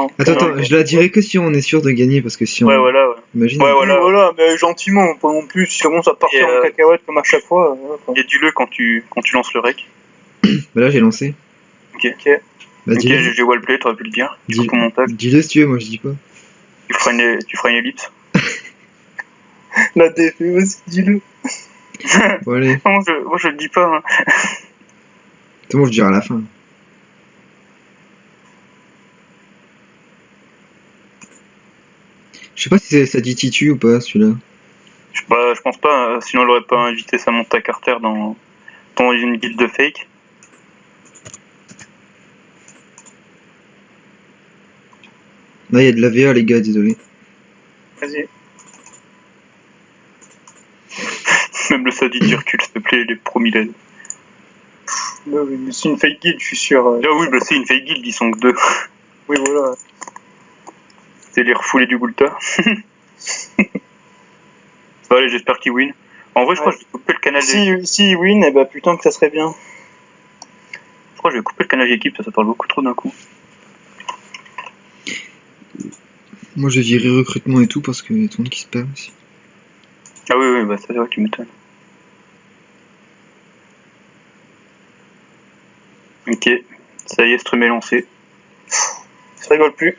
hein. Attends, je la dirai que si on est sûr de gagner, parce que si on... Ouais, voilà. Ouais. Imagine. Ouais, Voilà, mais gentiment, pas non plus. Si commence à partir en cacahuète comme à chaque fois. Et dis-le quand tu lances le rec. Bah là, j'ai lancé. Ok. Bah, Ok, dis-le. j'ai wallplay, t'aurais pu le dire. Dis- Pour ton montage. Dis-le si tu veux, moi je dis pas. Tu feras une ellipse. La défait aussi, dis-le. Bon, allez. Non, moi je le dis pas. Hein. C'est bon, je dirai à la fin. Je sais pas si ça dit Titu ou pas, celui-là. Je pense pas, sinon elle aurait pas invité Samantha Carter dans une guilde de fake. Là, il y a de la VA, les gars, désolé. Vas-y. Même le Sadi d'Hercule, s'il te plaît, les promis l'aide. C'est une fake guild, je suis sûr. Ah oui, bah c'est une fake guild, ils sont que deux. Oui, voilà. C'est les refoulés du Gulta. Bon, allez, j'espère qu'ils win. En vrai, je crois que je vais couper le canal d'équipe. Si win, eh ben putain que ça serait bien. Je crois que je vais couper le canal d'équipe, ça parle beaucoup trop d'un coup. Moi, je dirais recrutement et tout, parce qu'il y a tout le monde qui se perd aussi. Ah oui, bah ça c'est vrai, tu m'étonnes. Ok, ça y est, stream est lancé. Ça rigole plus.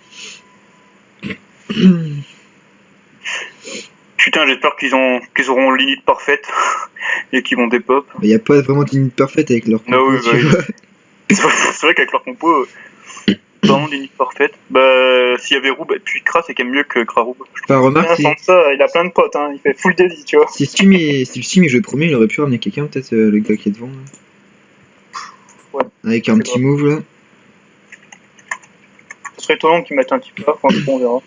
Putain, j'espère qu'ils auront l'init parfaite et qu'ils vont dépop. Il n'y a pas vraiment de ligne parfaite avec leur compo, Ah oui, tu bah oui. vois. C'est vrai qu'avec leur compo, vraiment l'init parfaite. Bah, s'il y avait Roub puis Kra, c'est quand même mieux que Kra-Roub. Enfin, remarque, si, Sans ça, il a plein de potes, hein. Il fait full daily, tu vois. si le Steam jouait premier, il aurait pu ramener quelqu'un, peut-être le gars qui est devant. Là. Ouais, avec un petit move là. Ce serait étonnant qu'ils mettent un petit peu là, on verra.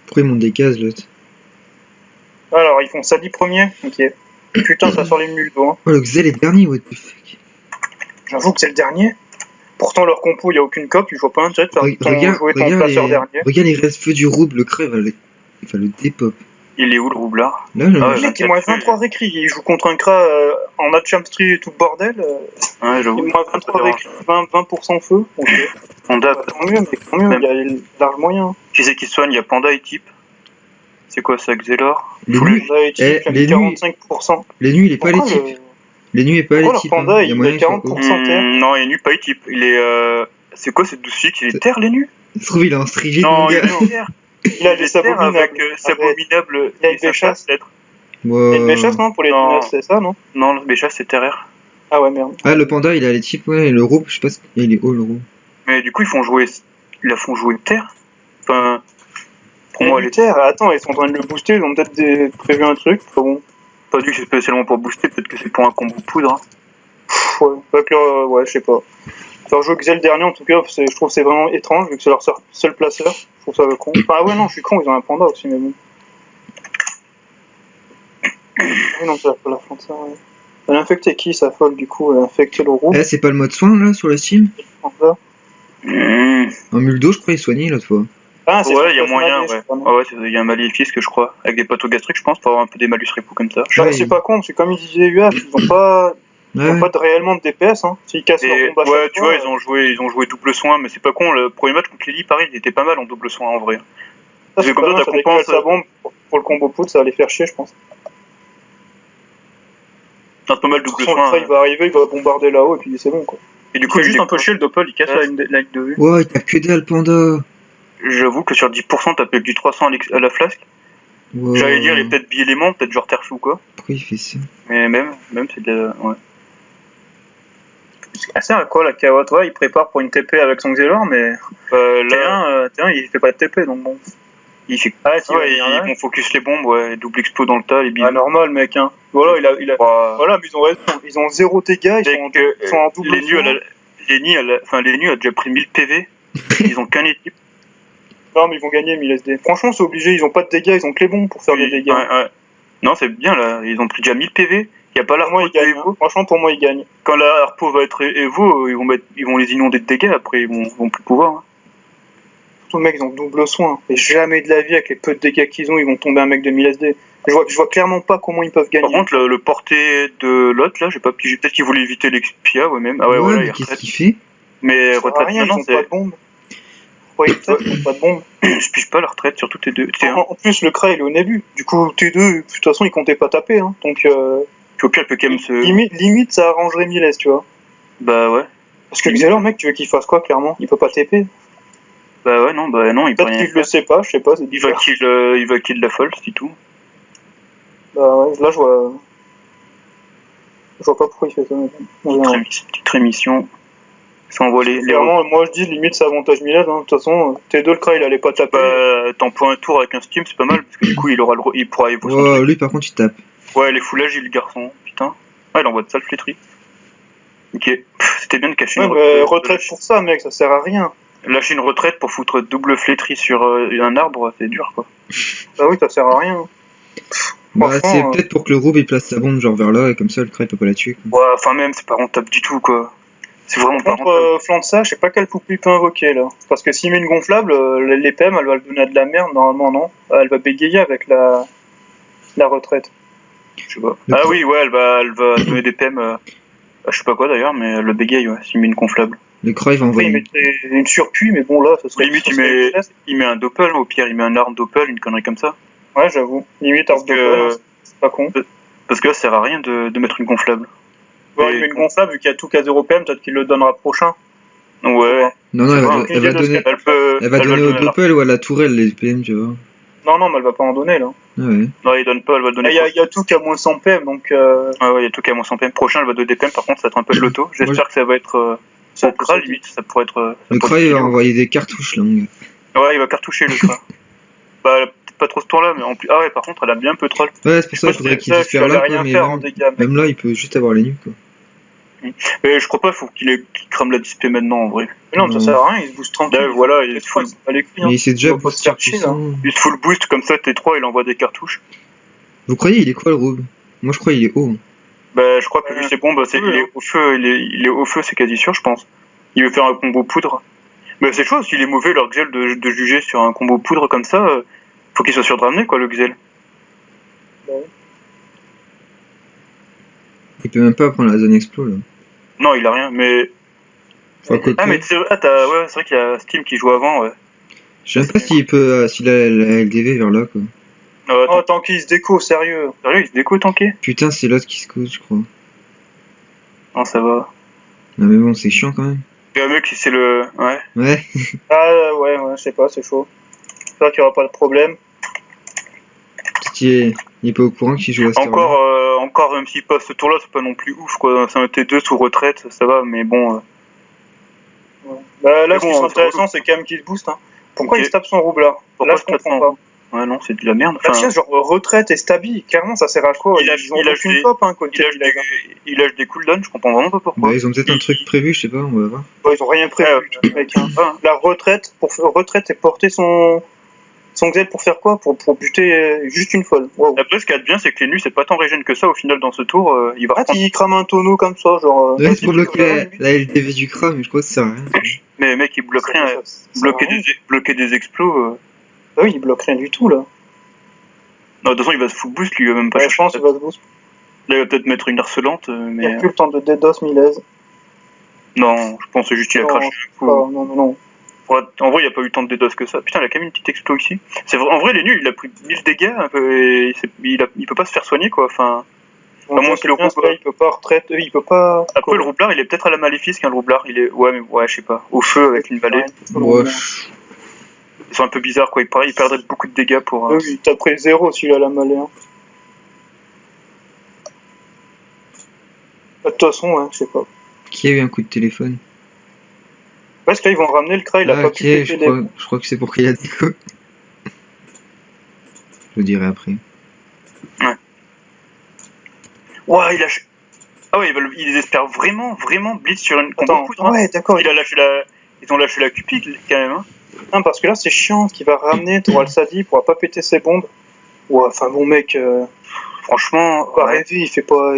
Pourquoi ils montent des cases l'autre? Alors, ils font Sadi premier, ok. Putain, ça sort les mules, hein. Oh, le Xel est dernier, what the fuck. J'avoue que c'est le dernier. Pourtant, leur compo, il n'y a aucune cop, je vois pas intérêt de faire jouer ton regarde placeur dernier. Regarde les restes feux du Roub, le creux, il va le dépop. Il est où le roublard? Là, le Ah ouais, Le mec, il moins 23 récrit, il joue contre un Kra en Hatchamstry et tout le bordel. Ouais, j'avoue. Il moins 23 récrit, 20% feu. Ok. Panda, Tant mieux, mec, tant mieux, il y a large moyen. qui c'est qui soigne? Il y a Panda et Type. C'est quoi ça, Xelor? les Full nuits, Panda et Type, il a mis 45%. les nuits, il est pas les Pourquoi types. Les nuits, il est pas les Pourquoi types. leur Panda, hein. il a moyen qu'il soit 40%? haut. Non, il est nu, pas Type. Il est. C'est quoi cette douce fille? Il est terre, les nus? Il se trouve, il est en strigide, Non, mon il gars. est terre. Il a des terre sabominables. avec Sabominable. Il a une Béchasse. lettre. Il y a une Béchasse, non, pour les Non. Dinos, c'est ça, non? Non, le Béchasse, c'est terraire. Ah ouais, merde. Ah, le panda, il a les types, ouais, et le Roub, je sais pas si il est haut, le Roub. Mais du coup, ils la font jouer terre. Enfin, pour moi, elle est terre. Attends, ils sont en train de le booster, ils ont peut-être prévu un truc. Enfin, bon. pas dit que c'est spécialement pour booster, peut-être que c'est pour un combo poudre. Hein. Ouais, pas que, ouais, je sais pas. Leur jeu Xel dernier, en tout cas, je trouve que c'est vraiment étrange, vu que c'est leur seul placeur. Je trouve ça con. Enfin, ouais, non, je suis con, ils ont un panda aussi, mais bon. Oui, non, c'est la fin de ça, ouais. Elle a infecté qui, sa folle, du coup? Elle a infecté le roux. Eh, c'est pas le mode soin, là, sur le Steam? Panda. En Muldo, je crois, il soignait l'autre fois. Ah, c'est Ouais, il y a moyen, ouais. Ouais, il y a un maléfice que je crois, avec des pathogastriques, je pense, pour avoir un peu des malus répou comme ça. Ouais, C'est pas con, parce que comme ils disaient UH, ils ont pas. Ils Ouais. ont pas réellement de DPS, hein. S'ils cassent leur Et, bombe à ouais, chaque tu fois, vois, ils ont joué double soin, mais c'est pas con, le premier match contre Lily, pareil, il était pas mal en double soin en vrai. ça, c'est comme pas ça, mal, ta ça compense, décale sa bombe pour le combo poudre, ça va les faire chier, je pense. C'est un peu mal double Son soin. il va arriver, il va bombarder là-haut, et puis c'est bon, quoi. Et du Il coup, fait juste un peu chier le Doppel, il casse Ouais. la ligne de vue. Ouais, il a que dalle, panda. J'avoue que sur 10%, t'as peut-être du 300 à la flasque. Ouais. J'allais dire, il est peut-être bi-élément, peut-être genre terre ou quoi. Pourquoi il fait ça? Mais même c'est de. Ouais. Ah, c'est à quoi la Kawa? Toi, il prépare pour une TP avec son Xelor, mais Là, T1, il fait pas de TP, donc bon. il fait. Ah, si, Ouais, il y en a. ils vont focus les bombes, ouais, double expo dans le tas, les billes. Ah, normal, mec, hein. Voilà, il a... Voilà, mais ils ont raison. Ils ont 0 dégâts, ils sont en double. Les nus, les nus a déjà pris 1000 PV. Ils ont qu'un équipe. Non, mais ils vont gagner 1000 SD. Franchement, c'est obligé, ils ont pas de dégâts, ils ont que les bombes pour faire des dégâts. Ouais. Non, c'est bien là, ils ont pris déjà 1000 PV. Il y a pas Pour moi, l'Arpo ils gagnent. de Evo. Hein. Franchement, pour moi, ils gagnent. Quand la Arpo va être Evo, ils vont les inonder de dégâts, après ils vont plus pouvoir. Hein. Surtout, mec, ils ont double soin. Et jamais de la vie, avec les peu de dégâts qu'ils ont, ils vont tomber un mec de 1000 SD. Je vois clairement pas comment ils peuvent gagner. Par contre, le porté de l'autre là, j'ai pas pigé. Peut-être qu'il voulait éviter l'Expia, ouais, même. Ah ouais, voilà, il mais qu'est-ce retraite. qu'il fait? Mais Ça sert à retraite rien, ils maintenant, ont pas de bombe. Pourquoi ils ont pas de bombe? je pige pas la retraite sur toutes les deux. En plus, le CRA il est au début. Du coup, T2, de toute façon, il comptait pas taper. Hein. Donc, Puis au pire, elle peut quand même se. limite, ça arrangerait Miles, tu vois. Bah ouais. Parce que Xelor, mec, tu veux qu'il fasse quoi, clairement? Il peut pas TP. Bah ouais, non, il peut Peut-être rien qu'il faire. le sait pas, je sais pas. C'est Il va bizarre. il va kill la folle, c'est tout. Bah ouais, là, je vois. Je vois pas pourquoi il fait ça. Mais... Petite rémission. Ça envoie les Clairement, moi, je dis, limite, c'est avantage Miles. Hein. De toute façon, T2, le CRA, il allait pas taper. Bah, t'emploies un tour avec un steam, c'est pas mal, parce que du coup, il pourra évoluer son Oh, truc. lui par contre il tape. Ouais, il est full agile, le garçon. Putain. Ouais, il envoie de sales flétries. Ok. C'était bien de cacher Ouais, une mais retraite pour ça, mec, ça sert à rien. Lâcher une retraite pour foutre double flétrie sur un arbre, c'est dur, quoi. Bah oui, ça sert à rien. Bah, Franchement, c'est peut-être pour que le Roub il place sa bombe genre vers là et comme ça le CRA il peut pas la tuer. Quoi. Ouais, enfin même, c'est pas rentable du tout, quoi. C'est vraiment pas Contre rentable. Flança, je sais pas quelle poupée il peut invoquer là. Parce que s'il met une gonflable, l'EPM elle va le donner à de la merde, normalement non. Elle va bégayer avec la retraite. Je sais pas. Le Ah pro- oui, ouais, elle va donner des PM. Je sais pas quoi d'ailleurs, mais elle le bégaye, ouais, s'il met une gonflable. Le CRA il va Après, il envoyer. mettrait une surpuis, mais bon là, ce serait. Limite, ce il serait efficace. met un doppel, au pire, il met un arme doppel, une connerie comme ça. Ouais, j'avoue. Limite, Parce Arc que- Doppler, c'est pas con. Parce que là, ça sert à rien de mettre une gonflable. Bon, il Et- met une gonflable, vu qu'il y a tout qu'à 0 PM, peut-être qu'il le donnera prochain. Ouais. Non, non, C'est elle pas va, un elle va de donner, Elle va donner le au donner à Doppel ou à la tourelle les PM, tu vois. Non, mais elle va pas en donner là. Ah ouais. Non, il donne pas, elle va le donner. Il y a tout qu'à moins 100 PM, donc. Ah ouais, il y a tout qui a moins 100 PM. Prochain, elle va donner des PM, par contre, ça va être un peu de loto. J'espère que ça va être. Ça Au CRA, limite, ça pourrait être. Le CRA il va envoyer des cartouches là, mon gars. Ouais, il va cartoucher le CRA. Bah, peut-être pas trop ce tour-là, mais en plus. Ah ouais, par contre, elle a bien un peu troll. Ouais, c'est pour ça qu'il faudrait qu'il se faire là, quoi, rien mais faire en même, dégâts, mec. même là il peut juste avoir les nuques quoi. Mais je crois pas, faut qu'il crame la dispé maintenant, en vrai. Mais non, ça sert à rien, il se booste tranquille. Là, voilà, il est full. Allez, Mais il s'est déjà Il va pas se faire chier, là. puissant. Il se full boost comme ça, T3, il envoie des cartouches. Vous croyez il est quoi le Roub? Moi je crois il est haut. Hein. Bah, je crois que lui, c'est bon, bah, oui, il est au feu, il est au feu, c'est quasi sûr, je pense. Il veut faire un combo poudre. Mais c'est chaud, s'il est mauvais, leur Xel, de juger sur un combo poudre comme ça, faut qu'il soit sûr de ramener, quoi, le Xel. Il peut même pas prendre la zone explo là. Non, il a rien, mais. Faut à côté. Ah, mais c'est ouais, c'est vrai qu'il y a Steam qui joue avant, ouais. Je sais même pas s'il peut, s'il a la LDV vers là quoi. Oh, tant qu'il se déco, sérieux. Sérieux, il se déco tanké? Putain, c'est l'autre qui se cause, je crois. Non, ça va. Non mais bon, c'est chiant quand même. Il y a un mec, c'est le. Ouais. Ouais. Ah ouais, je sais pas, c'est chaud. J'espère qu'il y aura pas de problème. Parce qu'il est pas au courant qu'il joue à ce Encore, même s'il passe ce tour-là, c'est pas non plus ouf, quoi. C'est un T2 sous retraite, ça va, mais bon. Ouais. Bah, là, Mais ce qui bon, est intéressant, c'est quand même qu'il se booste. Hein. Pourquoi Ok. il se tape son roublard? Pourquoi Là, je il se tape comprends son- pas. Ouais, non, c'est de la merde. La Enfin, pièce, genre retraite et stabi, clairement, ça sert à quoi? Il lâche- Ils ont il lâche aucune des- pop, hein, côté il lâche des cooldowns, je comprends vraiment pas pourquoi. Bah, ils ont peut-être un truc prévu, je sais pas, on va voir. Ils ont rien prévu, mec. Hein. La retraite, retraite et porter son Xel pour faire quoi? Pour buter juste une folle. Wow. Après, ce qu'il y a de bien, c'est que les nus, c'est pas tant régène que ça, au final, dans ce tour, il va Ah, reprendre. il crame un tonneau comme ça, genre. Ouais, c'est pour bloquer la LDV du CRA, mais je crois que ça sert à rien. Mais mec, il bloque rien. Bloquer des explos. Ah oui, il bloque rien du tout, là. Non, de toute façon, il va se full boost, lui, il va même pas Ouais, je chercher. pense qu'il va se boost. Là, il va peut-être mettre une harcelante, Il mais. n'y a plus le temps de DDoS Miles. Non, je pense juste qu'il a Non, craché. Non. En vrai, il n'y a pas eu tant de DDoS que ça. Putain, il a quand même une petite explo ici. En vrai, les nuls, il a pris 1000 dégâts, un peu, et il peut pas se faire soigner, quoi. Enfin, Bon, moins c'est que le bien, rouble. ça, il peut pas retraite, il peut pas. après, le roublard, il est peut-être à la maléfice qu'un roublard. Il est. Ouais, mais ouais, je sais pas. Au feu avec une balai. Ouais. Ils sont un peu bizarres, quoi. Il perdrait beaucoup de dégâts pour. Oui, t'as pris 0 s'il a la malée. Hein. De toute façon, ouais, je sais pas. Qui a eu un coup de téléphone? Parce qu'ils vont ramener le CRA, il a Ah, pas ok, pu péter je crois que c'est pour qu'il a dit quoi. Je le dirai après. Ouais, il lâche. Ah ouais, ils espèrent vraiment blitz sur une combo Attends, poudre. Hein. ouais, d'accord. Ils ont lâché la Cupid quand même. Hein. Non, parce que là, c'est chiant, ce qu'il va ramener, t'auras le Sadi, il pourra pas péter ses bombes. Ouais, enfin bon, mec, Franchement, pas ouais. rêver, il fait pas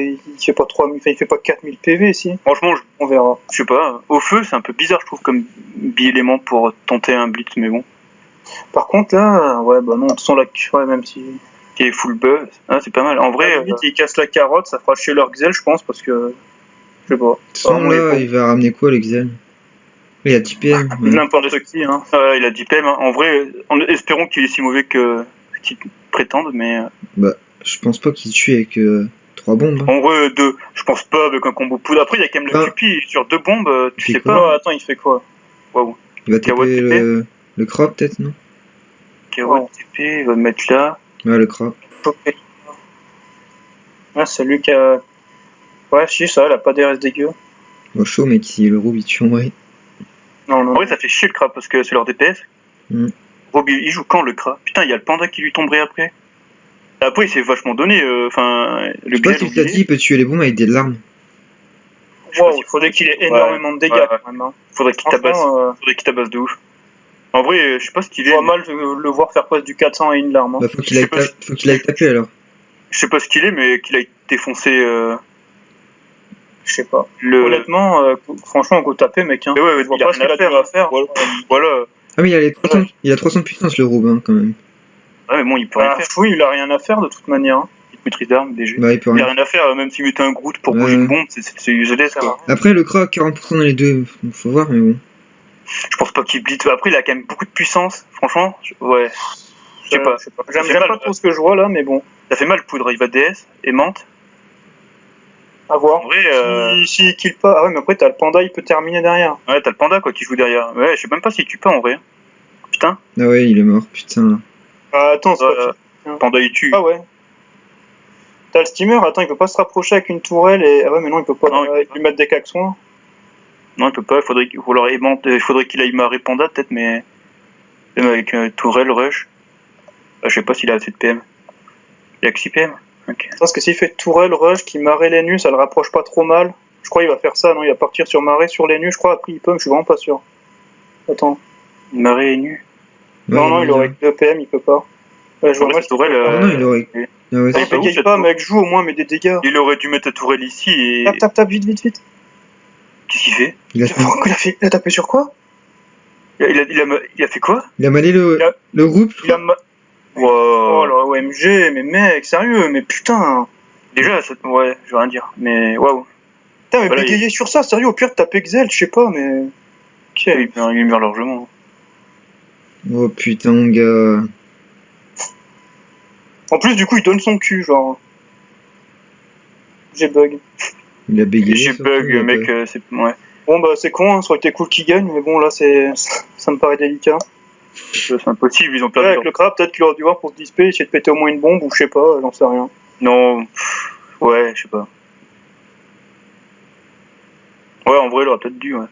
3000, enfin, il fait pas 4000 PV ici. Franchement, On verra. je sais pas. Au feu, c'est un peu bizarre, je trouve, comme bi-élément pour tenter un blitz, mais bon. Par contre, là, ouais, bah non, de toute façon, là, ouais, même si. Qui est full buzz, hein, c'est pas mal. En vrai, Limite, il casse la carotte, ça fera chier leur Xel, je pense, parce que. Je sais pas. Sans Vraiment, là, il va ramener quoi, l'Exel? Il a 10 PM. Ouais. N'importe qui, hein. Il a 10 PM. Hein. En vrai, espérons qu'il est si mauvais que ce qu'il prétende, mais. Bah, je pense pas qu'il tue avec 3 bombes. Hein. En vrai, 2. Je pense pas avec un combo poudre. Après, il y a quand même le Cupi sur 2 bombes, tu sais quoi pas. Attends, il fait quoi? Waouh. Il va Kawa taper TP. le crop peut-être, non? Kawa TP, il va me mettre là. Ouais, le crop. Ah, c'est lui qui a. Ouais, si, ça, il a pas des restes dégueux. Bon, chaud, mec, si le Roub il tue en vrai. Non, non. En vrai, ça fait chier le Kra parce que c'est leur DPS. Mm. Rob, il joue quand le Kra? Putain, il y a le panda qui lui tomberait après. Après, il s'est vachement donné. Enfin, Je le sais pas Gale, si ça dit, il peut tuer les bombes avec des larmes. Wow, il faudrait qu'il ait énormément de dégâts ouais. quand même. Hein. Faudrait qu'il tabasse. Franchement, Faudrait qu'il tabasse de ouf. En vrai, je sais pas ce qu'il je est. vois mal le voir faire presque du 400 et une larme. Hein. Bah, faut qu'il Je sais pas aille taper alors. Je sais pas ce qu'il est, mais qu'il a défoncé Je sais pas. le. Honnêtement, franchement, go taper, mec. Hein. Mais ouais, je vois il a pas ce rien qu'il a à de mieux à faire. Voilà. Ah, mais il a 300 de puissance le Roub, hein, quand même. Ouais, mais bon, il peut rien Ah, faire. oui, il a rien à faire de toute manière. Hein. Il maîtrise d'armes, DG. Bah, il peut Il a rien. rien à faire, même s'il mettait un Groot pour Ouais. bouger une bombe, c'est useless quoi. Après, le crop, 40% dans les deux. Faut voir, mais bon. Je pense pas qu'il blitz. Après, il a quand même beaucoup de puissance, franchement. Ouais. Je sais pas. J'aime Ça fait pas mal. trop ce que je vois là, mais bon. Ça fait mal, poudre. Il va DS et Mante. À voir. En vrai, S'il kill pas. Ah ouais, mais après, t'as le panda, il peut terminer derrière. ouais, t'as le panda quoi qui joue derrière. Ouais, je sais même pas s'il tue pas en vrai. Putain, Ah ouais, il est mort, putain. Ah, attends, c'est pas panda il tue. Ah ouais. T'as le steamer, attends, il peut pas se rapprocher avec une tourelle et. Ah ouais, mais non, il peut pas Non, il peut lui mettre des caxons. Non, il peut pas. Il faudrait qu'il aille marrer panda peut-être, mais même avec tourelle rush. Je sais pas s'il a assez de PM. Il a que 6 PM. Ok. Parce que s'il fait tourelle, rush, qui marée les nus, ça le rapproche pas trop mal. Je crois qu'il va faire ça, non, il va partir sur marée sur les nus, je crois, après il peut, mais je suis vraiment pas sûr. Attends. Marée est nu. Non, il aurait que 2 PM, il peut pas. Ouais, je vois mal tourelle. Non, il aurait. Ah ouais, Ah, il bégaye pas, mec, joue au moins, mais des dégâts. Il aurait dû mettre la tourelle ici et. Tape, vite. Qu'est-ce qu'il fait? il a Il a tapé sur quoi? Il a fait quoi? Il a malé le Roub. Il a. Wow. Oh là, OMG, mais mec, sérieux, mais putain. Déjà, ouais, je veux rien dire, mais waouh. Putain, mais Voilà, bégayer sur ça, sérieux, au pire, taper Xel, je sais pas, mais. Ok. Il meurt largement. Oh putain, mon gars. En plus, du coup, il donne son cul, genre. J'ai bug. Il a bégayé. J'ai surtout, bug, il a mec, pas- c'est. Ouais. Bon, bah, c'est con, hein, ça aurait été cool qu'il gagne, mais bon, là, ça me paraît délicat. C'est impossible, ils ont Ouais, perdu. avec le crabe, peut-être qu'il aurait dû voir pour se disper, essayer de péter au moins une bombe, ou je sais pas, j'en sais rien. Non, ouais, je sais pas. Ouais, en vrai, il aurait peut-être dû, ouais.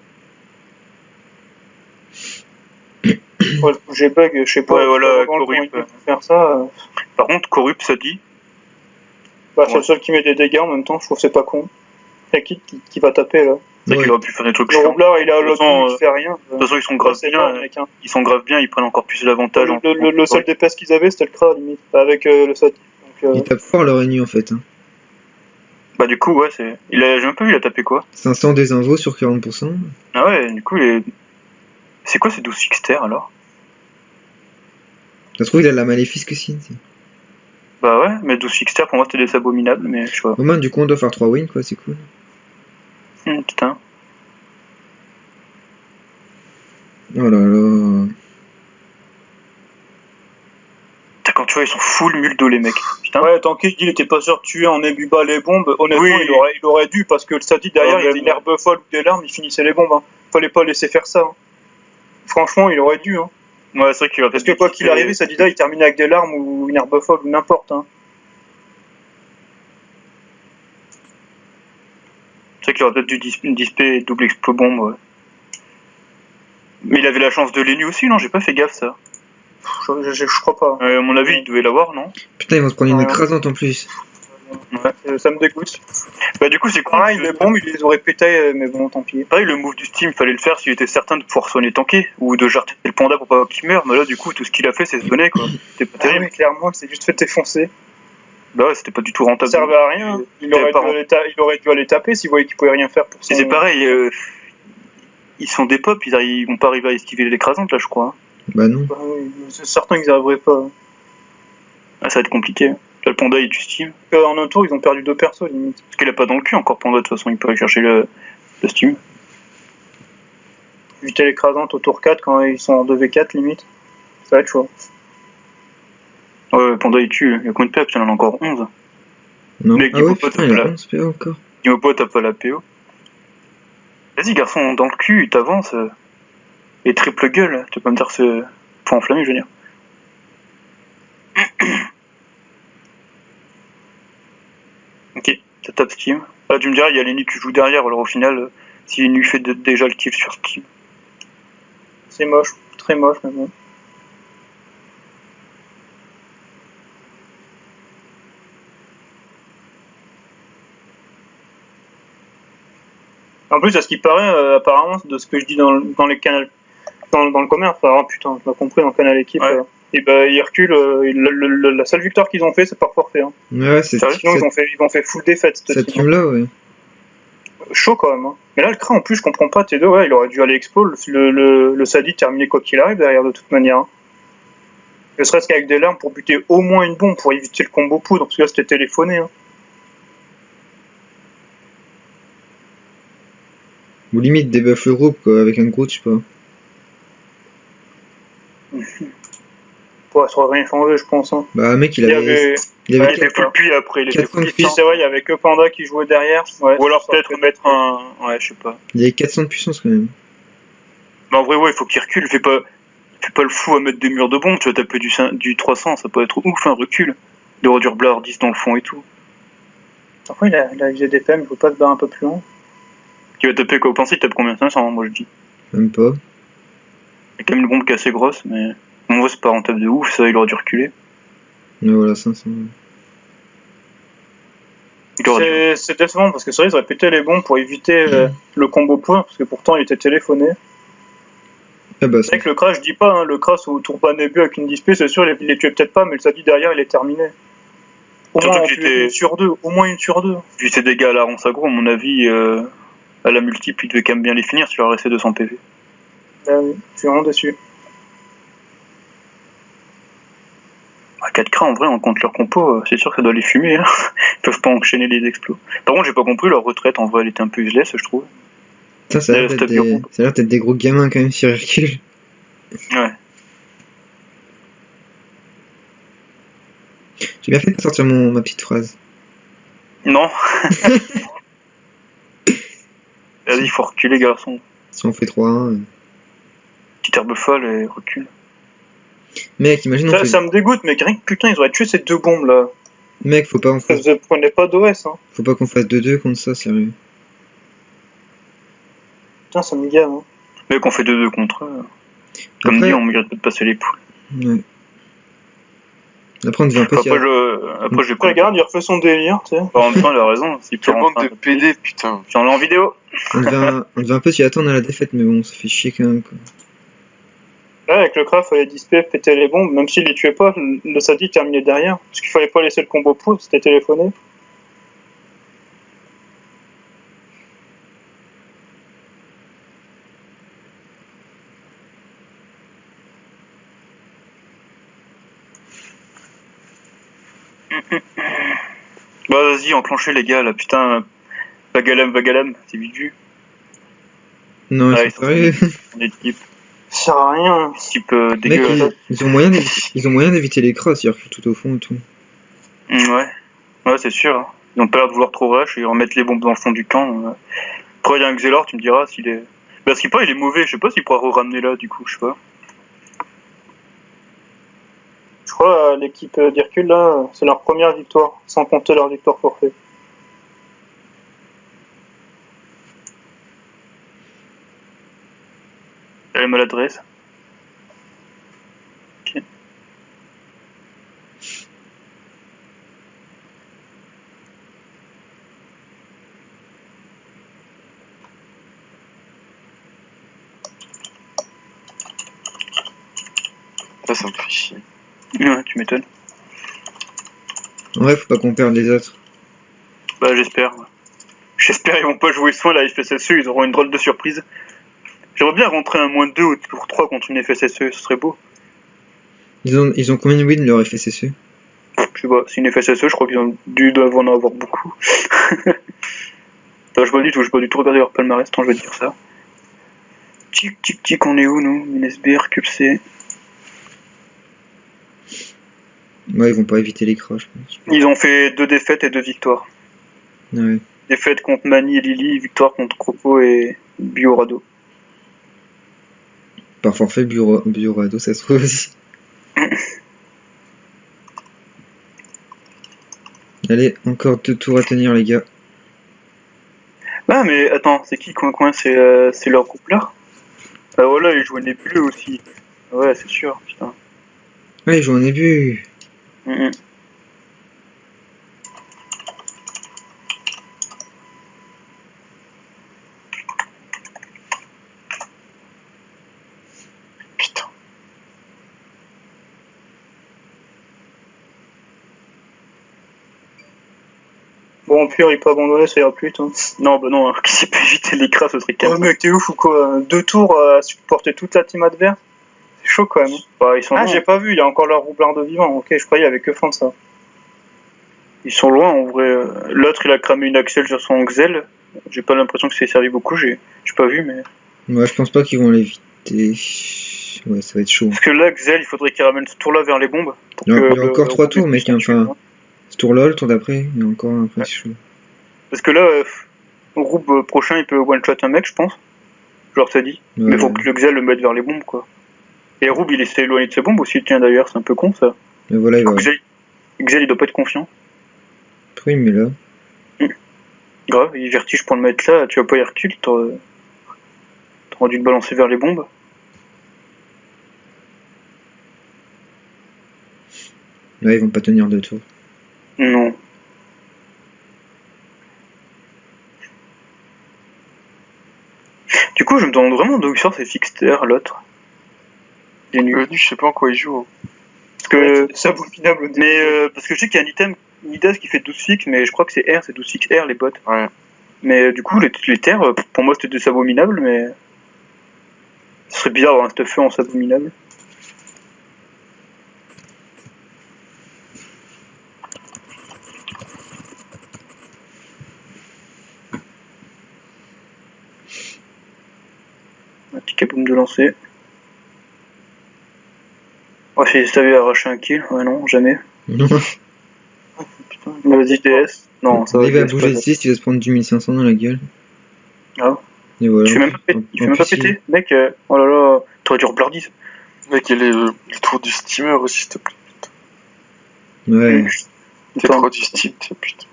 Ouais, j'ai bug, je sais pas. Ouais, voilà, comment Corrupt. il peut faire ça. Par contre, Corrupt, ça dit. Bah, c'est Ouais. le seul qui met des dégâts en même temps, je trouve que c'est pas con. Y'a qui va taper là? C'est Ouais. qu'il aurait pu faire des trucs Le chiants. roublard, il est à De toute l'autre façon, bout, il fait rien. De toute façon, ils sont grave C'est bien. mort, mec, hein. Ils sont grave bien, ils prennent encore plus l'avantage. Le seul DPS qu'ils avaient, c'était le cra limite, avec le Sati. Donc, Il tape fort leur ennemi en fait. Hein. Bah, du coup, ouais, c'est. J'ai même pas vu, il a tapé quoi? 500 des invos sur 40%. Ah ouais, du coup, il est. C'est quoi ces 12 Fixter alors? Ça se trouve, il a la maléfice que si. Bah ouais, mais 12 Fixter pour moi c'était des abominables, mais je sais pas. Au moins, du coup, on doit faire 3 wins quoi, c'est cool. Putain. Oh là là. Putain, quand tu vois, ils sont full muldo les mecs. Putain. Ouais, tant qu'il était pas sûr de tuer en ébuba les bombes, honnêtement, Oui. il aurait dû, parce que le Sati derrière, Ouais, il avait une herbe folle ou des larmes, il finissait les bombes. Hein. Fallait pas laisser faire ça. Hein. Franchement, il aurait dû. Hein. Ouais, c'est vrai qu'il va Parce que quoi qu'il arrive, Sadida, il terminait avec des larmes ou une herbe folle ou n'importe. Hein. C'est vrai qu'il aurait peut-être dû disper double expo bombe, ouais. Mais il avait la chance de l'élu aussi, non? J'ai pas fait gaffe ça. Je crois pas. À mon avis, il devait l'avoir, non? Putain, ils vont se prendre une Ouais. écrasante en plus. Ça me dégoûte. Bah du coup, c'est con. Pareil, les bombes, il les aurait pété, mais bon, tant pis. Pareil, le move du Steam, fallait le faire s'il était certain de pouvoir soigner tanké ou de jarter le panda pour pas qu'il meure. Mais là, du coup, tout ce qu'il a fait, c'est se donner, quoi. C'était pas Ah terrible. ouais, clairement, il s'est juste fait défoncer. Bah ouais, c'était pas du tout Ça rentable. servait à rien. Il aurait dû aller taper s'il voyait qu'il pouvait rien faire pour Et c'est pareil, ils sont des pop, ils vont pas arriver à esquiver l'écrasante, là, je crois. Bah non. Bah oui, c'est certain qu'ils n'y arriveraient pas. Ah, ça va être compliqué. Là, le panda, il tue Steam. En un tour, ils ont perdu 2 persos, limite. Parce qu'il a pas dans le cul encore, panda, de toute façon, il peut aller chercher le Steam. éviter l'écrasante au tour 4 quand ils sont en 2v4 limite. Ça va être chaud. Ouais, Panda il tue. Il y a combien de PA? Putain, il en a encore 11. Non. Mec, Ah ouais, Hippopote, putain, il a là. 11 PA encore. Dis-moi pas, t'as pas la PO. Vas-y, garçon, dans le cul, t'avances. Et triple gueule, tu peux pas me dire ce point enflammé, je veux dire. Ok, ça tape Steam. Ah, tu me diras, il y a Lenny qui joue derrière, alors au final, si Lenny fait déjà le kill sur Steam. C'est moche, très moche, mais bon. En plus, à ce qui paraît, apparemment, de ce que je dis dans les canals, dans le commerce, ah putain, je l'ai compris dans le canal équipe, Ouais. et ben ils reculent. La seule victoire qu'ils ont fait, c'est par forfait. Hein. Ouais, c'est Sérieux, Sinon, ils ont fait full défaite cette cette team. team-là, ouais. Chaud quand même. Hein. Mais là, le Kra, en plus, je comprends pas. T2, ouais, il aurait dû aller explo. Le Sadi terminer quoi qu'il arrive derrière, de toute manière. Hein. Ne serait-ce qu'avec des larmes pour buter au moins une bombe pour éviter le combo poudre, parce que là, c'était téléphoné. Hein. Ou limite débuff le groupe, quoi, avec un gros, je sais pas. Ouais, ça aurait rien changé, je pense. Hein. Bah, mec, Il y avait... il Ouais, avait il était full puits après, il était 400 full de Si, c'est vrai, il y avait que Panda qui jouait derrière. Ouais, Ou alors ça peut-être aurait mettre un. Ouais, je sais pas. il avait 400 de puissance quand même. Mais en vrai, ouais, il faut qu'il recule. Fais pas le fou à mettre des murs de bombes, tu vas taper du 300, ça peut être ouf, un recul. De réduire Blard 10 dans le fond et tout. Après, il a visé des PM, il faut pas se barrer un peu plus loin. Qui va taper quoi? Vous pensez qu'il tape combien? 500, moi je dis. Même pas. Il y a quand même une bombe qui est assez grosse, mais. En vrai, c'est pas rentable de ouf, ça, il aurait dû reculer. Mais voilà, 500. Il aurait dû- C'est décevant parce que c'est vrai, ils auraient pété les bombes pour éviter le combo point, parce que pourtant il était téléphoné. Ah bah, C'est vrai que le crash, je dis pas, hein, le crash au tour pas début avec une display, c'est sûr, il les tuait peut-être pas, mais le Sadi derrière, il est terminé. Au Surtout moins, on que tuait j'étais- une sur deux, au moins une sur deux. Vu ses dégâts à la ronce aggro, à mon avis, à la multiple, il devait quand même bien les finir s'il leur restait 200 PV. Ah oui, je suis vraiment déçu. À 4 crans, en vrai, on compte leur compo, c'est sûr que ça doit les fumer. Hein. Ils peuvent pas enchaîner les explos. Par contre, j'ai pas compris, leur retraite, en vrai, elle était un peu useless, je trouve. Putain, ça a l'air Stop d'être your des... group. ça a l'air d'être des gros gamins quand même sur Hercule. Ouais. J'ai bien fait de sortir ma petite phrase. Non. Vas-y, il faut reculer, garçon. Si on fait 3-1. Petite herbe folle et recule. Mec, imagine on fait... Ça me dégoûte, mais rien que putain, ils auraient tué ces deux bombes là. Mec, faut pas Ça ne prenait pas d'OS. Hein. faut pas qu'on fasse 2-2 contre ça, sérieux. Putain, ça me gave. Hein. Mais qu'on fait 2-2 contre eux. Comme Après- dit, on mérite pas de passer les poules. Ouais. Après, on devient un peu... Après, j'ai pas. Regarde, il refait son délire, tu sais. En même temps, il a raison. S'il peut Quelle bande rentrer de un peu- PD, putain. J'en ai en vidéo. on devait un peu s'y attendre à la défaite, mais bon, ça fait chier quand même, quoi. Là, avec le craft, il fallait disper, péter les bombes, même s'il les tuait pas, le Sadi terminait derrière. Parce qu'il fallait pas laisser le combo poudre, c'était téléphoné. Bah, vas-y, enclenchez les gars, là, putain. Vagalam, c'est vite vu. Non, Ouais, ils sont sérieux. On est type, Ça sert à rien. type Mec, dégueu. ils ont moyen d'éviter les crosses, ils reculent tout au fond et tout. Ouais, c'est sûr. Hein. Ils ont pas l'air de vouloir trop rush et remettre les bombes dans le fond du camp. Après, il y a un Xelor, tu me diras s'il est. Bah, ce pas, il est mauvais, je sais pas s'il pourra ramener là, du coup, je sais pas. Je crois l'équipe d'Hercule, là, c'est leur première victoire, sans compter leur victoire forfait. Elle a maladresse. Ok. Là, ça me fait chier. Ouais, tu m'étonnes. En vrai, faut pas qu'on perde les autres. Bah, j'espère. J'espère qu'ils vont pas jouer soin la FSSE, ils auront une drôle de surprise. J'aimerais bien rentrer un -2 ou tour 3 contre une FSSE, ce serait beau. Ils ont combien de wins leur FSSE? Je sais pas, c'est une FSSE, je crois qu'ils ont dû doivent en avoir beaucoup. Attends, je sais pas du tout regarder leur palmarès, attends, je vais te dire ça. Tic, tic, tic, on est où, nous? NSB, recul C. Ouais, ils vont pas éviter les crashs, je pense. Ils ont fait 2 défaites et 2 victoires. Ouais. Défaite contre Mani et Lily, victoire contre Croco et Biorado. Par forfait, Biorado, ça se trouve aussi. Allez, encore 2 tours à tenir, les gars. Ah, mais attends, c'est qui Coin C'est leur groupe là? Ah voilà, ils jouaient Nébuleux aussi. Ouais, c'est sûr, putain. Ouais, j'en ai vu. Mhm. Putain. Bon, au pire, il peut abandonner, ça ira plus vite. Hein. Non, bah non, qui s'est pas évité les crasses, ce serait Oh, calme. mec, t'es ouf ou quoi? 2 tours à supporter toute la team adverse? C'est chaud quand même. Bah, ils sont Ah, loin. j'ai pas vu, il y a encore leur roublard de vivant. Ok, je croyais qu'il y avait que fin de ça. Ils sont loin en vrai. L'autre, il a cramé une axelle sur son Xel. J'ai pas l'impression que c'est servi beaucoup, j'ai pas vu, mais. Ouais, je pense pas qu'ils vont l'éviter. Ouais, ça va être chaud. Parce que là, Xel, il faudrait qu'il ramène ce tour-là vers les bombes. Pour Il y a que encore 3 tours, mec. puisse tuer, Enfin, hein. ce tour-là, le tour d'après, il y a encore un peu Ouais. chaud. Parce que là, au groupe prochain, il peut one-shot un mec, je pense. Genre, ça dit. Ouais, Mais faut que le Xel le mette vers les bombes, quoi. Et Roub, il essaie éloigné de ses bombes aussi, tiens, d'ailleurs, c'est un peu con, ça. Mais voilà, il Du coup, va. Xel, il doit pas être confiant. Pourquoi il met là? Grave, il vertige pour le mettre là, tu vas pas y reculer, t'aurais dû te balancer vers les bombes. Là, ils vont pas tenir 2 tours. Non. Du coup, je me demande vraiment d'où il sort ces Fixter, l'autre. Il est nul. Je sais pas en quoi il joue. Parce que, C'est abominable au début. mais parce que je sais qu'il y a un item Nidas qui fait 12 fixes, mais je crois que c'est R, c'est 12 fixes R les bots. Ouais. Mais du coup, les terres, pour moi c'était des abominables, mais. Ce serait bizarre d'avoir un stuff en abominable. Un petit kaboom de lancer. Oh, si je savais arracher un kill, ouais, non, jamais. Non, Putain. Bah, vas-y, DS. Non, ça va. il va DS, bouger pas de 6, il va se prendre du 1500 dans la gueule. Ah. Et voilà. Tu fais même pas, tu fais même pas péter, mec. Oh là là, t'aurais dû reblardir. Mec, il est le tour du steamer aussi, s'il te plaît. Ouais. Fais trop du steam, putain.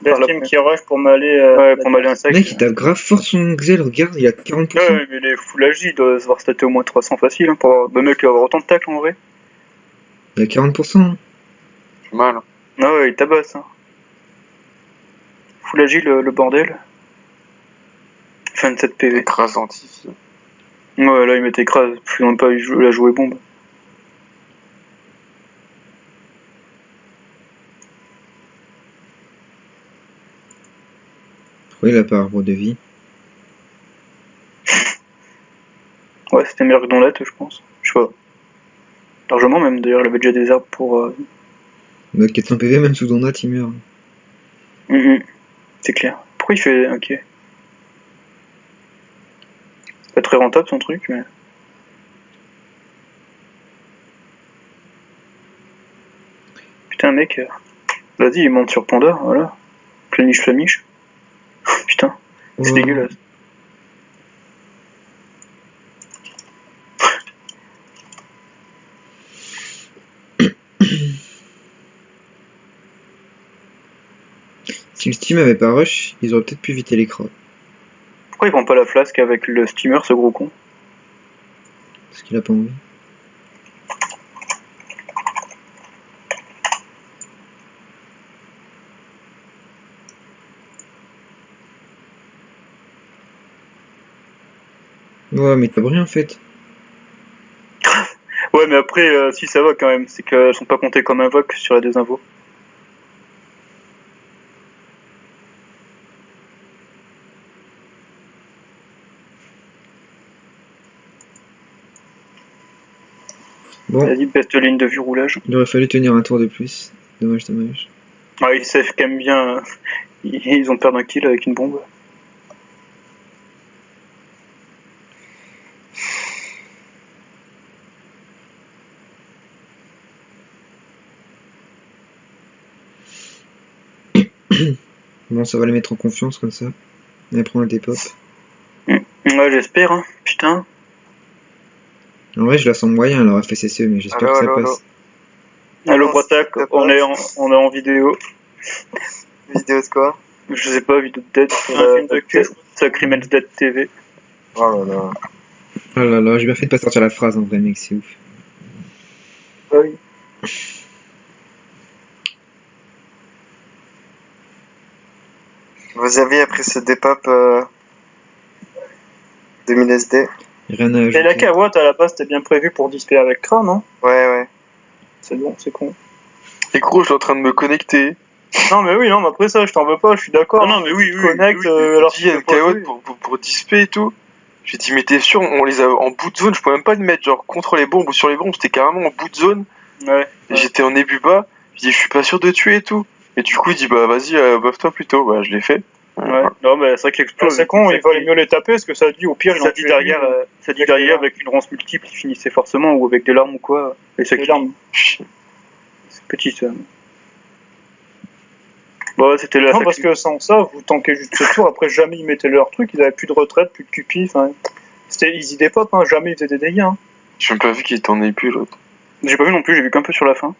La team qui rush pour m'aller. Ouais, pour m'aller un sac. Mec, il tape grave fort son Xel, regarde, il a 40%. Ouais, mais les full agi, il doit se voir stater au moins 300 facile. Hein, pour avoir... Bah, mec, il va avoir autant de tacles en vrai. Il a 40%. Hein. Mal. Ah ouais, il tabasse. Hein. Full agi, le bordel. 27 PV. Écrasant ici. Ouais, là, il m'était écrasé. Ils n'ont pas eu la jouer bombe. Pourquoi il a pas arbre de vie? Ouais, c'était meilleur que Donlet, je pense. Je sais pas. Largement même, d'ailleurs, il avait déjà des arbres pour. Bah, 400 PV, même sous Donat, il meurt. C'est clair. Pourquoi il fait. Ok. C'est pas très rentable son truc, mais. Putain, mec. Vas-y, il monte sur Panda, voilà. Planiche flamiche. Putain, c'est Oh. dégueulasse. Si le Steam avait pas rush, ils auraient peut-être pu éviter les crowds. Pourquoi il prend pas la flasque avec le steamer, ce gros con? Parce qu'il a pas envie. Ouais, mais t'as rien en fait. Ouais, mais après, si ça va quand même, c'est qu'elles sont pas comptées comme invoques sur la désinvo. Bon, Vas-y, best ligne de vue roulage. il aurait fallu tenir un tour de plus. Dommage, dommage. Ah, ils savent quand même bien. Ils ont perdu un kill avec une bombe. Bon, ça va les mettre en confiance comme ça. Et après, on a des pop. Ouais, j'espère, hein. Putain. En vrai, je la sens moyen, alors FSSE, mais j'espère que ça passe. Allo Bratac, on est en vidéo. Vidéo de quoi? Je sais pas, vidéo de Dead. C'est Criminal Dead TV. Oh là là. Oh là là, j'ai bien fait de pas sortir la phrase en vrai, mec, c'est ouf. Oui. Vos avis après ce dépop 2000 SD? Rien à Et la ajouter. Kawatt à la base c'était bien prévu pour display avec CRA, non? Ouais. C'est bon, c'est con. Et gros, je suis en train de me connecter. Non mais oui, non mais après ça je t'en veux pas, je suis d'accord. Ah non, mais oui, Tu te connectes alors que Il y a tu une peux pas carotte jouer. pour display et tout. J'ai dit, mais t'es sûr, on les a en bout de zone, je pouvais même pas les mettre genre contre les bombes ou sur les bombes, c'était carrément en bout de zone. Ouais. Et j'étais en ébu bas, je dis, je suis pas sûr de tuer et tout. Et du coup, il dit, bah vas-y, buff-toi plutôt. Bah, je l'ai fait. Ouais. Non, mais c'est vrai que l'exploit. C'est con, il fallait mieux les taper parce que ça dit au pire il en Ça dit tue derrière, une. ça dit derrière avec une ronce multiple, il finissait forcément ou avec des larmes ou quoi. Et c'est Les larmes. petit ça. Bon, c'était la Non parce que sans ça, vous tankez juste ce tour, après jamais ils mettaient leur truc, ils avaient plus de retraite, plus de QP, enfin. C'était easy des pop, hein, jamais ils faisaient des dégâts. Hein. J'ai même pas vu qu'il était en ébu l'autre. J'ai pas vu non plus, j'ai vu qu'un peu sur la fin.